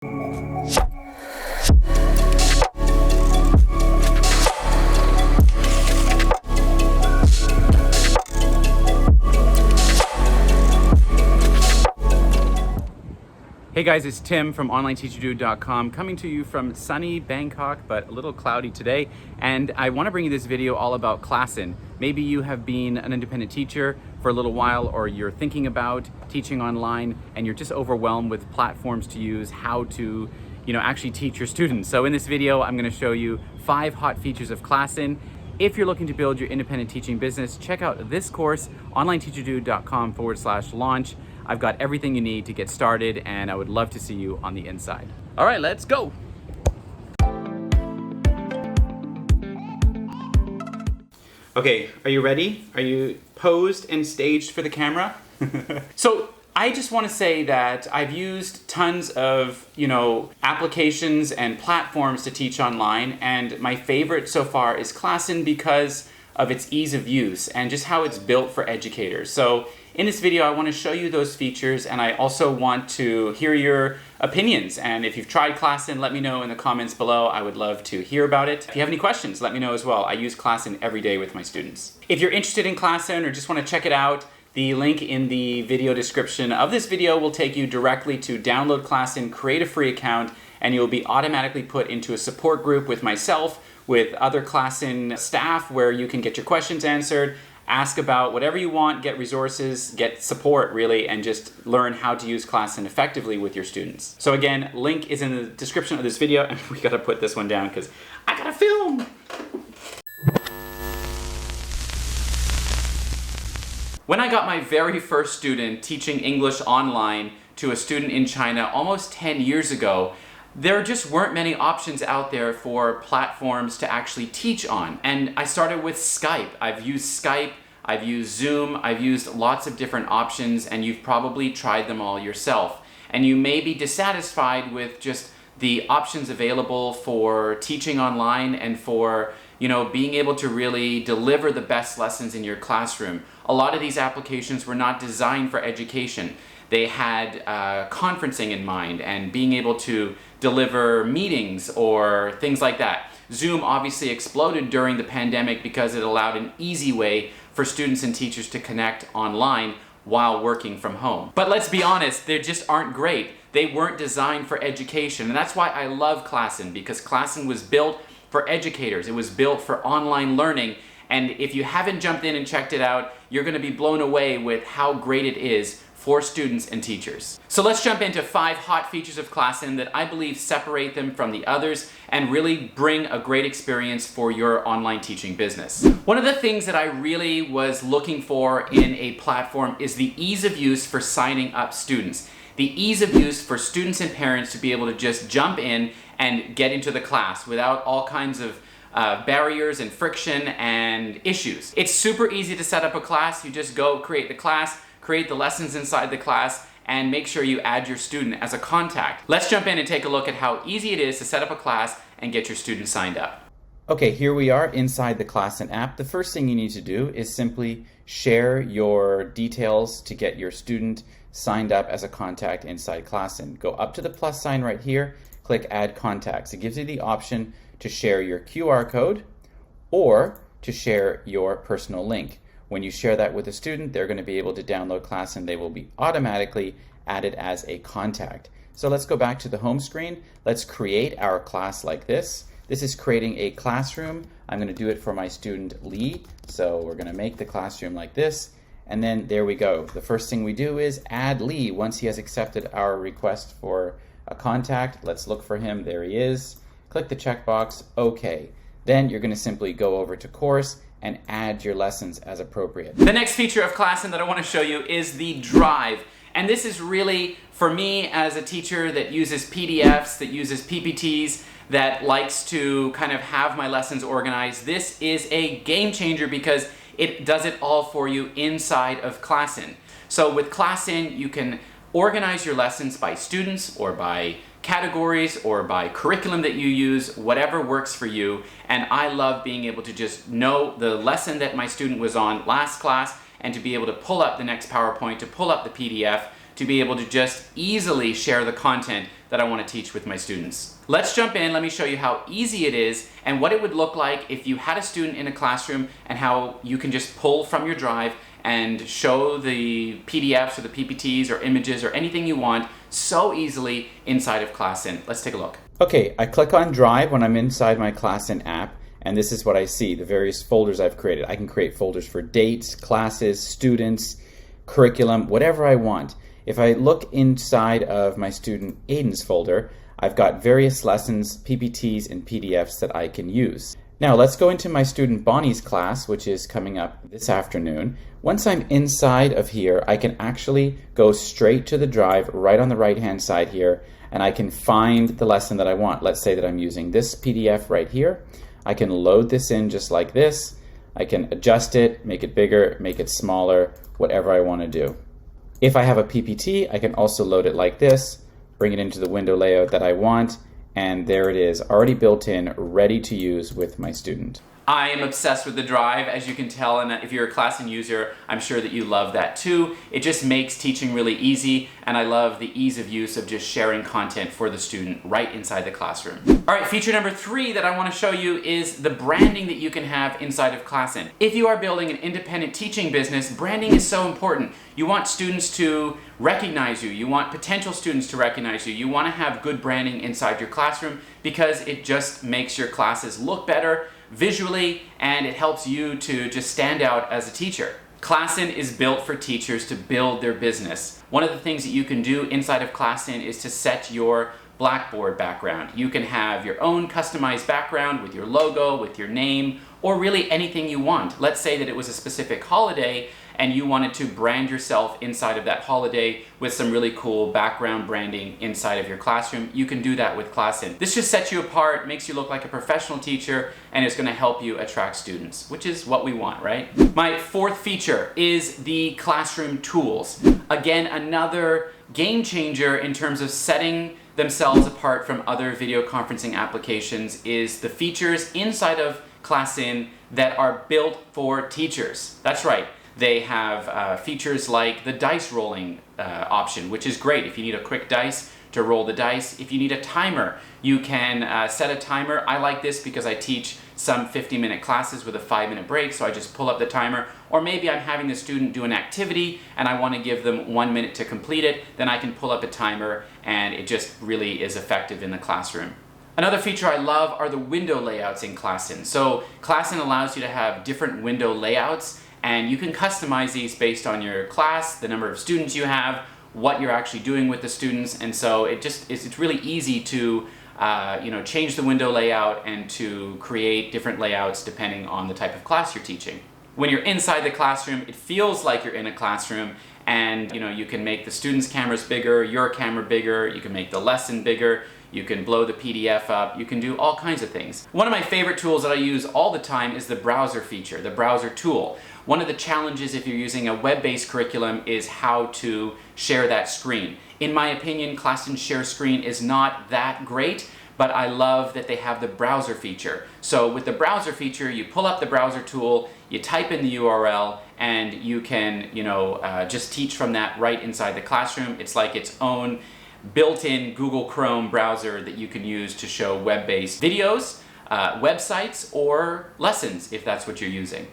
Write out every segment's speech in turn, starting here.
Hey guys, it's Tim from OnlineTeacherDude.com coming to you from sunny Bangkok, but a little cloudy today. And I want to bring you this video all about ClassIn. Maybe you have been an independent teacher for a little while, or you're thinking about teaching online and you're just overwhelmed with platforms to use, how to actually teach your students. So in this video, I'm going to show you 5 hot features of ClassIn. If you're looking to build your independent teaching business, check out this course, OnlineTeacherDude.com/launch. I've got everything you need to get started, and I would love to see you on the inside. All right, let's go. Okay, are you ready? Are you posed and staged for the camera? So I just want to say that I've used tons of, applications and platforms to teach online, and my favorite so far is ClassIn because of its ease of use and just how it's built for educators. So in this video, I want to show you those features, and I also want to hear your opinions. And if you've tried ClassIn, let me know in the comments below. I would love to hear about it. If you have any questions, let me know as well. I use ClassIn every day with my students. If you're interested in ClassIn or just want to check it out, the link in the video description of this video will take you directly to download ClassIn, create a free account, and you'll be automatically put into a support group with myself, with other ClassIn staff, where you can get your questions answered, ask about whatever you want, get resources, get support really, and just learn how to use ClassIn effectively with your students. So again, link is in the description of this video, and we gotta put this one down because I gotta film. When I got my very first student teaching English online to a student in China almost 10 years ago, there just weren't many options out there for platforms to actually teach on. And I started with Skype. I've used Skype, I've used Zoom, I've used lots of different options, and you've probably tried them all yourself. And you may be dissatisfied with just the options available for teaching online and for being able to really deliver the best lessons in your classroom. A lot of these applications were not designed for education. They had conferencing in mind and being able to deliver meetings or things like that. Zoom obviously exploded during the pandemic because it allowed an easy way for students and teachers to connect online while working from home. But let's be honest, they just aren't great. They weren't designed for education, and that's why I love ClassIn, because ClassIn was built for educators. It was built for online learning, and if you haven't jumped in and checked it out, you're going to be blown away with how great it is for students and teachers. So let's jump into 5 hot features of ClassIn that I believe separate them from the others and really bring a great experience for your online teaching business. One of the things that I really was looking for in a platform is the ease of use for signing up students. The ease of use for students and parents to be able to just jump in and get into the class without all kinds of barriers and friction and issues. It's super easy to set up a class. You just go create the class, create the lessons inside the class, and make sure you add your student as a contact. Let's jump in and take a look at how easy it is to set up a class and get your student signed up. Okay, here we are inside the ClassIn app. The first thing you need to do is simply share your details to get your student signed up as a contact inside ClassIn. Go up to the plus sign right here, click Add Contacts. It gives you the option to share your QR code or to share your personal link. When you share that with a student, they're going to be able to download ClassIn. They will be automatically added as a contact. So let's go back to the home screen. Let's create our class like this. This is creating a classroom. I'm going to do it for my student Lee. So we're going to make the classroom like this. And then there we go. The first thing we do is add Lee once he has accepted our request for a contact. Let's look for him. There he is. Click the checkbox. OK. Then you're going to simply go over to course and add your lessons as appropriate. The next feature of ClassIn that I want to show you is the drive. And this is really, for me as a teacher that uses PDFs, that uses PPTs, that likes to kind of have my lessons organized, this is a game changer because it does it all for you inside of ClassIn. So with ClassIn, you can organize your lessons by students or by categories or by curriculum that you use, whatever works for you. And I love being able to just know the lesson that my student was on last class and to be able to pull up the next PowerPoint, to pull up the PDF, to be able to just easily share the content that I want to teach with my students. Let's jump in, let me show you how easy it is and what it would look like if you had a student in a classroom and how you can just pull from your drive and show the PDFs or the PPTs or images or anything you want so easily inside of ClassIn. Let's take a look. Okay, I click on Drive when I'm inside my ClassIn app, and this is what I see, the various folders I've created. I can create folders for dates, classes, students, curriculum, whatever I want. If I look inside of my student Aiden's folder, I've got various lessons, PPTs, and PDFs that I can use. Now let's go into my student Bonnie's class, which is coming up this afternoon. Once I'm inside of here, I can actually go straight to the drive right on the right-hand side here, and I can find the lesson that I want. Let's say that I'm using this PDF right here. I can load this in just like this. I can adjust it, make it bigger, make it smaller, whatever I want to do. If I have a PPT, I can also load it like this, bring it into the window layout that I want, and there it is, already built in, ready to use with my student. I am obsessed with the drive, as you can tell, and if you're a ClassIn user, I'm sure that you love that too. It just makes teaching really easy, and I love the ease of use of just sharing content for the student right inside the classroom. All right, feature number 3 that I want to show you is the branding that you can have inside of ClassIn. If you are building an independent teaching business, branding is so important. You want students to recognize you. You want potential students to recognize you. You want to have good branding inside your classroom because it just makes your classes look better visually, and it helps you to just stand out as a teacher. ClassIn is built for teachers to build their business. One of the things that you can do inside of ClassIn is to set your Blackboard background. You can have your own customized background with your logo, with your name, or really anything you want. Let's say that it was a specific holiday and you wanted to brand yourself inside of that holiday with some really cool background branding inside of your classroom. You can do that with ClassIn. This just sets you apart, makes you look like a professional teacher, and is going to help you attract students, which is what we want, right? My 4th feature is the classroom tools. Again, another game changer in terms of setting themselves apart from other video conferencing applications is the features inside of ClassIn that are built for teachers. That's right. They have features like the dice rolling option, which is great if you need a quick dice to roll the dice. If you need a timer, you can set a timer. I like this because I teach some 50-minute classes with a 5-minute break, so I just pull up the timer. Or maybe I'm having the student do an activity and I want to give them 1 minute to complete it, then I can pull up a timer, and it just really is effective in the classroom. Another feature I love are the window layouts in ClassIn. So ClassIn allows you to have different window layouts, and you can customize these based on your class, the number of students you have, what you're actually doing with the students, and so it's really easy to change the window layout and to create different layouts depending on the type of class you're teaching. When you're inside the classroom, it feels like you're in a classroom, and you can make the students' cameras bigger, your camera bigger, you can make the lesson bigger, you can blow the PDF up, you can do all kinds of things. One of my favorite tools that I use all the time is the browser feature, the browser tool. One of the challenges if you're using a web-based curriculum is how to share that screen. In my opinion, ClassIn Share Screen is not that great, but I love that they have the browser feature. So with the browser feature, you pull up the browser tool, you type in the URL, and you can just teach from that right inside the classroom. It's like its own built-in Google Chrome browser that you can use to show web-based videos, websites, or lessons if that's what you're using.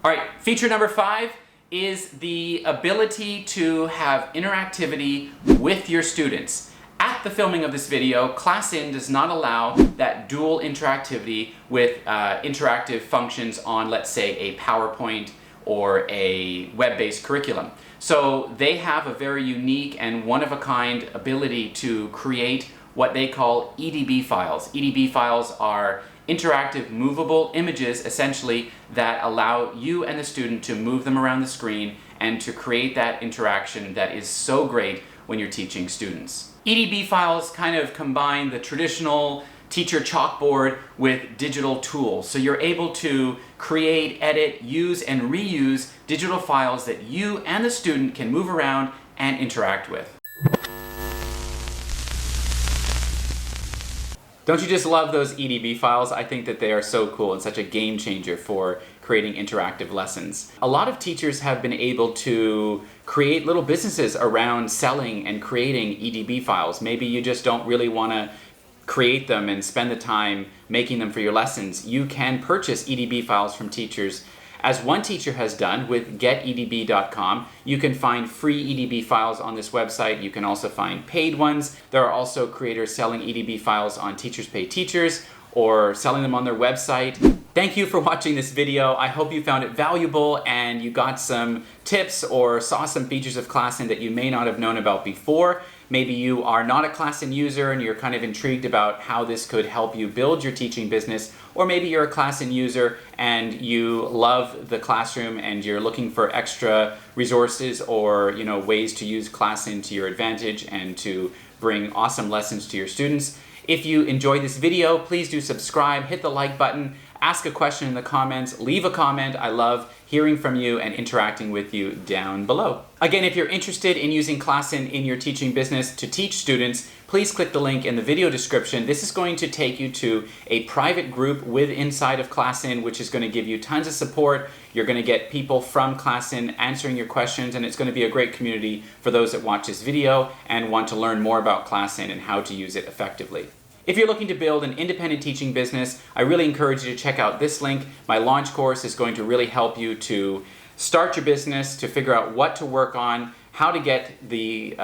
All right, feature number 5 is the ability to have interactivity with your students. At the filming of this video, ClassIn does not allow that dual interactivity with interactive functions on, let's say, a PowerPoint or a web-based curriculum. So they have a very unique and one-of-a-kind ability to create what they call EDB files. EDB files are interactive movable images, essentially, that allow you and the student to move them around the screen and to create that interaction that is so great when you're teaching students. EDB files kind of combine the traditional teacher chalkboard with digital tools. So you're able to create, edit, use, and reuse digital files that you and the student can move around and interact with. Don't you just love those EDB files? I think that they are so cool and such a game changer for creating interactive lessons. A lot of teachers have been able to create little businesses around selling and creating EDB files. Maybe you just don't really want to create them and spend the time making them for your lessons. You can purchase EDB files from teachers. As one teacher has done with getedb.com, you can find free EDB files on this website. You can also find paid ones. There are also creators selling EDB files on Teachers Pay Teachers or selling them on their website. Thank you for watching this video. I hope you found it valuable and you got some tips or saw some features of ClassIn that you may not have known about before. Maybe you are not a ClassIn user and you're kind of intrigued about how this could help you build your teaching business, or maybe you're a ClassIn user and you love the classroom and you're looking for extra resources or ways to use ClassIn to your advantage and to bring awesome lessons to your students. If you enjoyed this video, please do subscribe, hit the like button, ask a question in the comments, leave a comment. I love hearing from you and interacting with you down below. Again, if you're interested in using ClassIn in your teaching business to teach students, please click the link in the video description. This is going to take you to a private group inside of ClassIn, which is going to give you tons of support. You're going to get people from ClassIn answering your questions, and it's going to be a great community for those that watch this video and want to learn more about ClassIn and how to use it effectively. If you're looking to build an independent teaching business, I really encourage you to check out this link. My launch course is going to really help you to start your business, to figure out what to work on, how to get the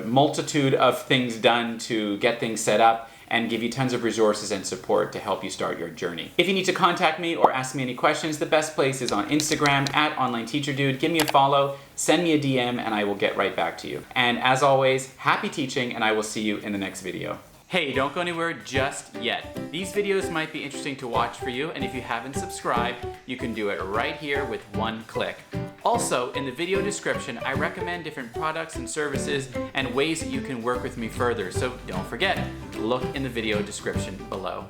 multitude of things done to get things set up, and give you tons of resources and support to help you start your journey. If you need to contact me or ask me any questions, the best place is on Instagram @OnlineTeacherDude. Give me a follow, send me a DM, and I will get right back to you. And as always, happy teaching, and I will see you in the next video. Hey, don't go anywhere just yet. These videos might be interesting to watch for you, and if you haven't subscribed, you can do it right here with one click. Also, in the video description, I recommend different products and services and ways that you can work with me further, so don't forget, look in the video description below.